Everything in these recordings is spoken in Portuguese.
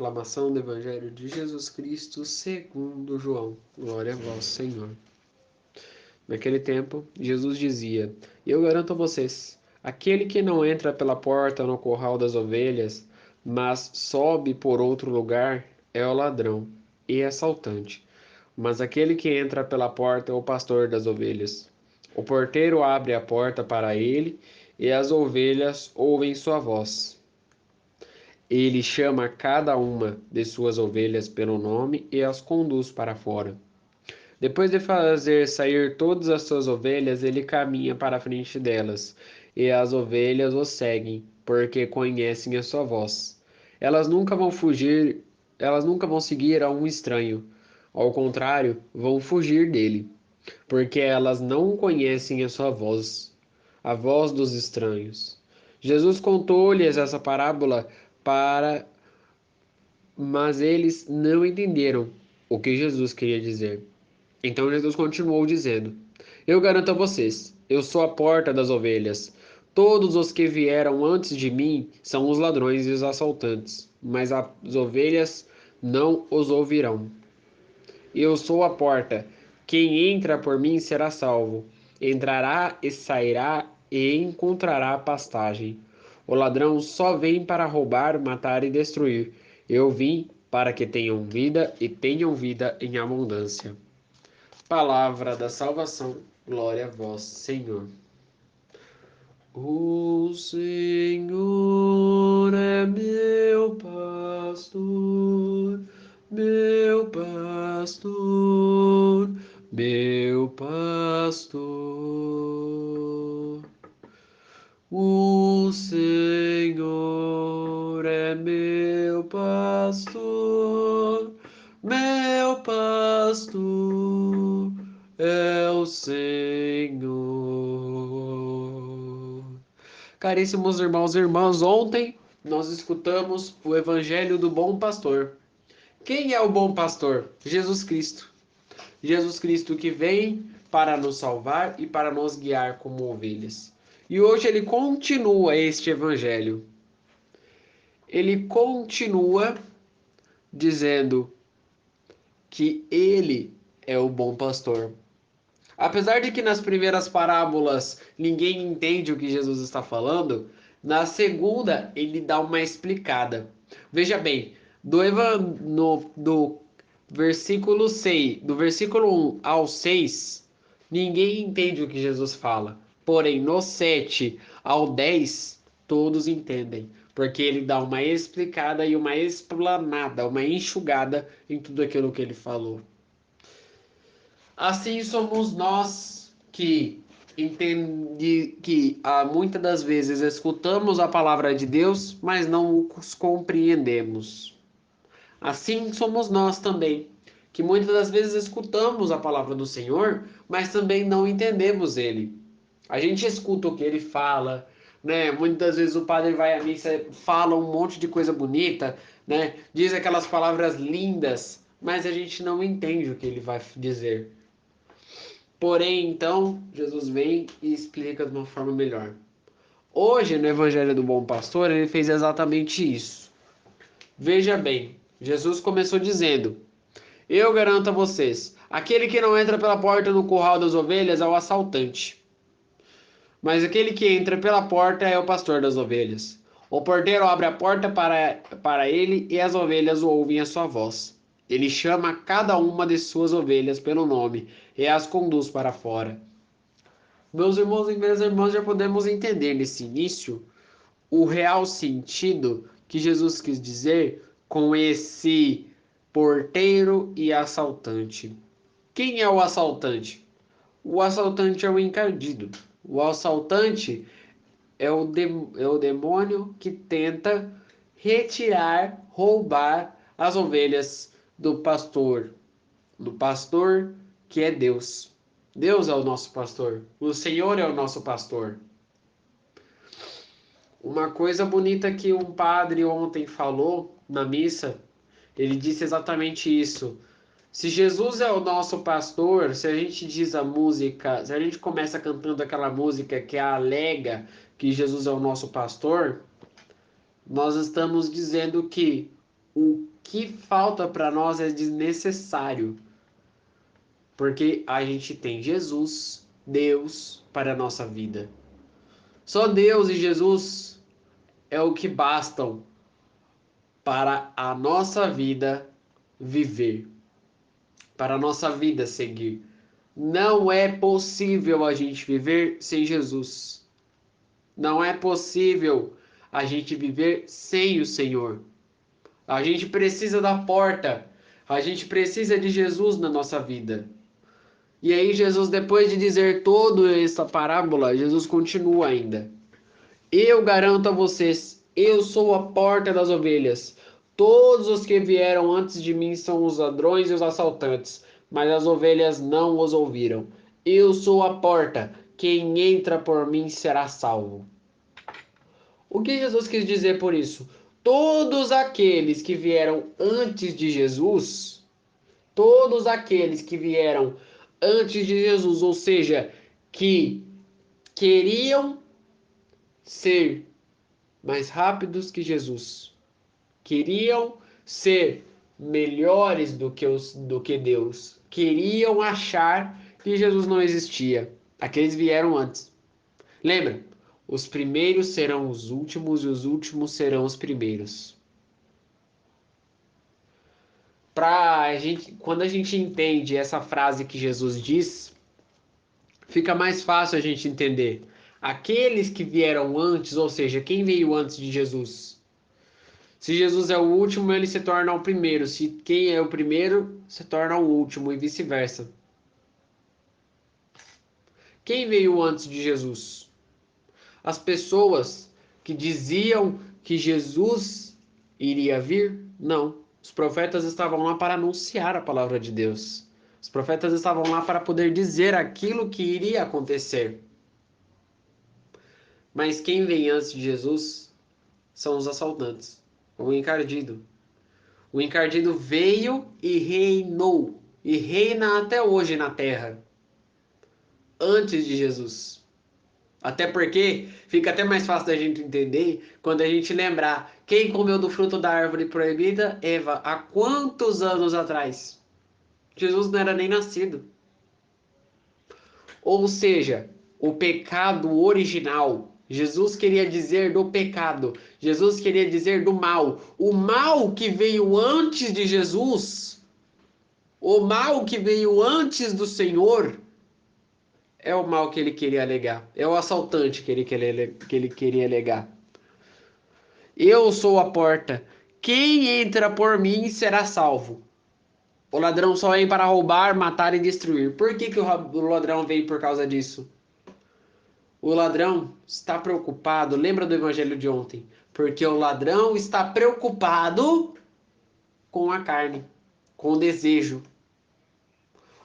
proclamação do Evangelho de Jesus Cristo segundo João. Glória a vós, Senhor. Naquele tempo, Jesus dizia: Eu garanto a vocês, aquele que não entra pela porta no curral das ovelhas, mas sobe por outro lugar, é o ladrão e assaltante. Mas aquele que entra pela porta é o pastor das ovelhas. O porteiro abre a porta para ele, e as ovelhas ouvem sua voz. Ele chama cada uma de suas ovelhas pelo nome e as conduz para fora. Depois de fazer sair todas as suas ovelhas, ele caminha para a frente delas, e as ovelhas o seguem, porque conhecem a sua voz. Elas nunca vão fugir, elas nunca vão seguir a um estranho. Ao contrário, vão fugir dele, porque elas não conhecem a voz dos estranhos. Jesus contou-lhes essa parábola para, mas eles não entenderam o que Jesus queria dizer. Então Jesus continuou dizendo: Eu garanto a vocês, eu sou a porta das ovelhas. Todos os que vieram antes de mim são os ladrões e os assaltantes, mas as ovelhas não os ouvirão. Eu sou a porta. Quem entra por mim será salvo. Entrará e sairá e encontrará pastagem. O ladrão só vem para roubar, matar e destruir. Eu vim para que tenham vida e tenham vida em abundância. Palavra da salvação, glória a vós, Senhor. O Senhor é meu pastor, meu pastor, meu pastor. O Senhor é meu pastor, meu pastor é o Senhor. Caríssimos irmãos e irmãs, ontem nós escutamos o Evangelho do Bom Pastor. Quem é o Bom Pastor? Jesus Cristo. Jesus Cristo que vem para nos salvar e para nos guiar como ovelhas. E hoje ele continua este Evangelho. Ele continua dizendo que ele é o bom pastor. Apesar de que nas primeiras parábolas ninguém entende o que Jesus está falando, na segunda ele dá uma explicada. Veja bem, do versículo 6, do versículo 1 ao 6, ninguém entende o que Jesus fala. Porém, no 7 ao 10, todos entendem, porque ele dá uma explicada e uma explanada, uma enxugada em tudo aquilo que ele falou. Assim somos nós que muitas das vezes escutamos a palavra de Deus, mas não os compreendemos. Assim somos nós também, que muitas das vezes escutamos a palavra do Senhor, mas também não entendemos ele. A gente escuta o que ele fala, né? Muitas vezes o padre vai à missa, fala um monte de coisa bonita, né? Diz aquelas palavras lindas, mas a gente não entende o que ele vai dizer. Porém, então, Jesus vem e explica de uma forma melhor. Hoje, no Evangelho do Bom Pastor, ele fez exatamente isso. Veja bem, Jesus começou dizendo: Eu garanto a vocês, aquele que não entra pela porta no curral das ovelhas é o assaltante. Mas aquele que entra pela porta é o pastor das ovelhas. O porteiro abre a porta para ele e as ovelhas ouvem a sua voz. Ele chama cada uma de suas ovelhas pelo nome e as conduz para fora. Meus irmãos e minhas irmãs, já podemos entender nesse início o real sentido que Jesus quis dizer com esse porteiro e assaltante. Quem é o assaltante? O assaltante é o encardido. O assaltante é o demônio que tenta retirar, roubar as ovelhas do pastor que é Deus. Deus é o nosso pastor. O Senhor é o nosso pastor. Uma coisa bonita que um padre ontem falou na missa, ele disse exatamente isso. Se Jesus é o nosso pastor, se a gente diz a música, se a gente começa cantando aquela música que alega que Jesus é o nosso pastor, nós estamos dizendo que o que falta para nós é desnecessário, porque a gente tem Jesus, Deus, para a nossa vida. Só Deus e Jesus é o que bastam para a nossa vida viver, para a nossa vida seguir. Não é possível a gente viver sem Jesus. Não é possível a gente viver sem o Senhor. A gente precisa da porta. A gente precisa de Jesus na nossa vida. E aí Jesus, depois de dizer toda essa parábola, Jesus continua ainda. Eu garanto a vocês, eu sou a porta das ovelhas. Todos os que vieram antes de mim são os ladrões e os assaltantes, mas as ovelhas não os ouviram. Eu sou a porta, quem entra por mim será salvo. O que Jesus quis dizer por isso? Todos aqueles que vieram antes de Jesus, todos aqueles que vieram antes de Jesus, ou seja, que queriam ser mais rápidos que Jesus, queriam ser melhores do que Deus, queriam achar que Jesus não existia. Aqueles vieram antes. Lembra? Os primeiros serão os últimos e os últimos serão os primeiros. Quando a gente entende essa frase que Jesus diz, fica mais fácil a gente entender. Aqueles que vieram antes, ou seja, quem veio antes de Jesus? Se Jesus é o último, ele se torna o primeiro. Se quem é o primeiro, se torna o último e vice-versa. Quem veio antes de Jesus? As pessoas que diziam que Jesus iria vir? Não. Os profetas estavam lá para anunciar a palavra de Deus. Os profetas estavam lá para poder dizer aquilo que iria acontecer. Mas quem vem antes de Jesus são os assaltantes, o encardido. O encardido veio e reinou, e reina até hoje na terra, antes de Jesus. Até porque fica até mais fácil da gente entender quando a gente lembrar quem comeu do fruto da árvore proibida, Eva, há quantos anos atrás? Jesus não era nem nascido. Ou seja, o pecado original. Jesus queria dizer do pecado. Jesus queria dizer do mal. O mal que veio antes de Jesus, o mal que veio antes do Senhor, é o mal que ele queria alegar. É o assaltante que ele queria alegar. Eu sou a porta. Quem entra por mim será salvo. O ladrão só vem para roubar, matar e destruir. Por que o ladrão veio por causa disso? O ladrão está preocupado, lembra do evangelho de ontem? Porque o ladrão está preocupado com a carne, com o desejo.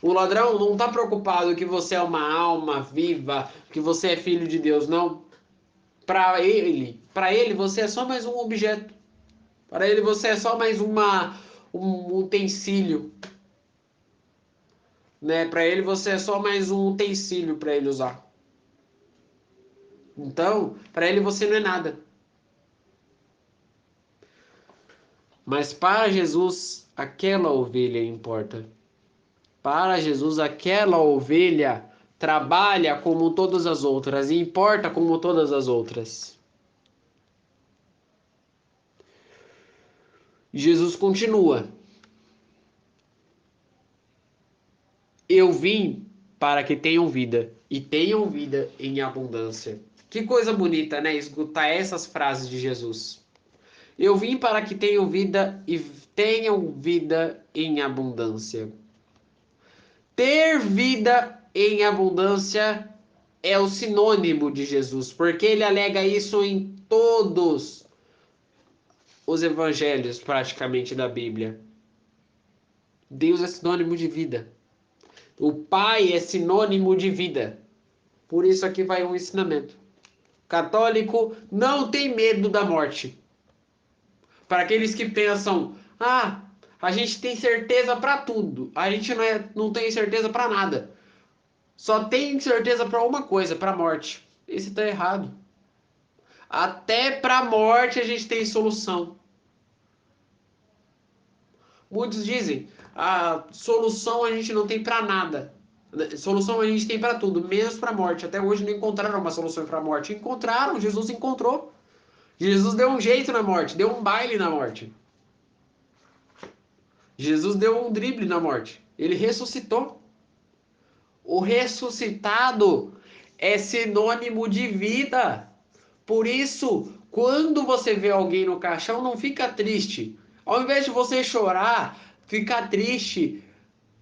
O ladrão não está preocupado que você é uma alma viva, que você é filho de Deus, não. Para ele você é só mais um objeto. Para ele você é só mais um utensílio, né? Para ele você é só mais um utensílio para ele usar. Então, para ele você não é nada. Mas para Jesus, aquela ovelha importa. Para Jesus, aquela ovelha trabalha como todas as outras e importa como todas as outras. Jesus continua. Eu vim para que tenham vida e tenham vida em abundância. Que coisa bonita, né? Escutar essas frases de Jesus. Eu vim para que tenham vida e tenham vida em abundância. Ter vida em abundância é o sinônimo de Jesus, porque ele alega isso em todos os evangelhos, praticamente, da Bíblia. Deus é sinônimo de vida. O Pai é sinônimo de vida. Por isso aqui vai um ensinamento. Católico não tem medo da morte. Para aqueles que pensam, a gente tem certeza para tudo. A gente não tem certeza para nada. Só tem certeza para uma coisa, para a morte. Esse está errado. Até para a morte a gente tem solução. Muitos dizem, a solução a gente não tem para nada. Solução a gente tem para tudo, menos para a morte. Até hoje não encontraram uma solução para a morte. Encontraram, Jesus encontrou. Jesus deu um jeito na morte, deu um baile na morte. Jesus deu um drible na morte. Ele ressuscitou. O ressuscitado é sinônimo de vida. Por isso, quando você vê alguém no caixão, não fica triste. Ao invés de você chorar, ficar triste,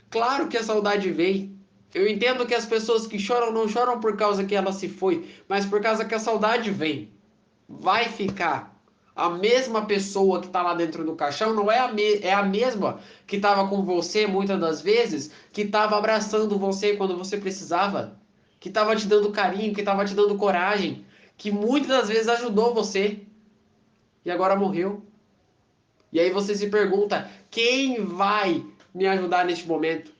claro que a saudade vem. Eu entendo que as pessoas que choram não choram por causa que ela se foi, mas por causa que a saudade vem. Vai ficar. A mesma pessoa que está lá dentro do caixão não é é a mesma que estava com você muitas das vezes, que estava abraçando você quando você precisava, que estava te dando carinho, que estava te dando coragem, que muitas das vezes ajudou você e agora morreu. E aí você se pergunta: quem vai me ajudar neste momento?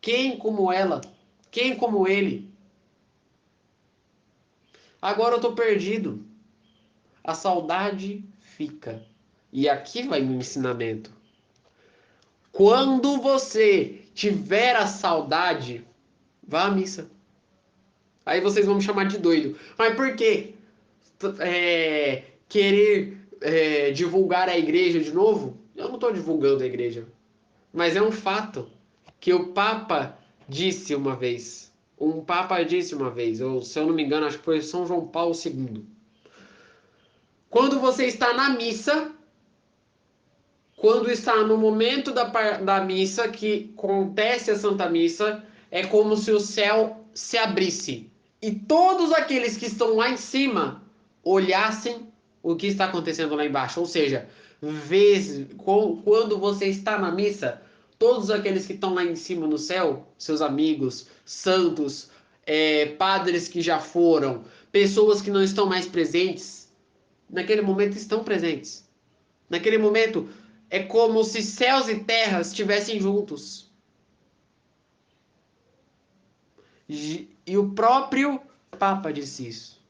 Quem como ela? Quem como ele? Agora eu tô perdido. A saudade fica. E aqui vai um ensinamento. Quando você tiver a saudade, vá à missa. Aí vocês vão me chamar de doido. Mas por quê? Querer divulgar a igreja de novo? Eu não estou divulgando a igreja. Mas é um fato que o Papa disse uma vez. Um Papa disse uma vez, ou se eu não me engano, acho que foi São João Paulo II. Quando você está na missa, quando está no momento da missa, que acontece a Santa Missa, é como se o céu se abrisse. E todos aqueles que estão lá em cima olhassem o que está acontecendo lá embaixo. Ou seja, quando você está na missa, todos aqueles que estão lá em cima no céu, seus amigos, santos, padres que já foram, pessoas que não estão mais presentes, naquele momento estão presentes. Naquele momento, é como se céus e terras estivessem juntos. E o próprio Papa disse isso.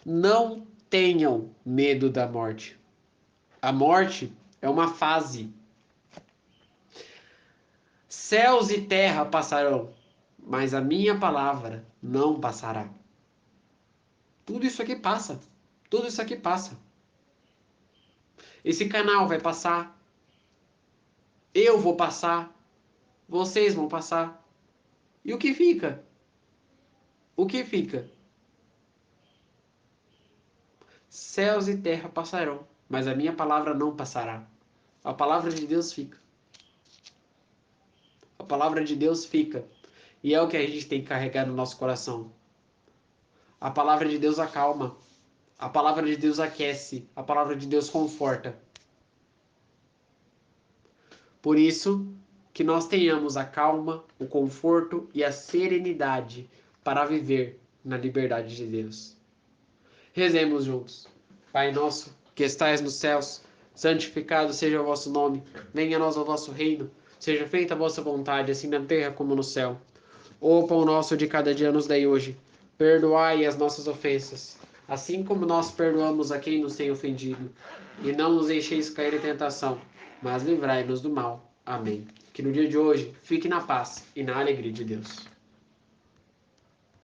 Não tenham medo da morte. A morte é uma fase. Céus e terra passarão, mas a minha palavra não passará. Tudo isso aqui passa. Tudo isso aqui passa. Esse canal vai passar. Eu vou passar. Vocês vão passar. E o que fica? O que fica? Céus e terra passarão, mas a minha palavra não passará. A palavra de Deus fica. A palavra de Deus fica. E é o que a gente tem que carregar no nosso coração. A palavra de Deus acalma. A palavra de Deus aquece. A palavra de Deus conforta. Por isso, que nós tenhamos a calma, o conforto e a serenidade para viver na liberdade de Deus. Rezemos juntos. Pai nosso, que estais nos céus, santificado seja o vosso nome. Venha a nós o vosso reino. Seja feita a vossa vontade, assim na terra como no céu. O pão nosso de cada dia nos dai hoje. Perdoai as nossas ofensas, assim como nós perdoamos a quem nos tem ofendido. E não nos deixeis cair em tentação, mas livrai-nos do mal. Amém. Que no dia de hoje fique na paz e na alegria de Deus.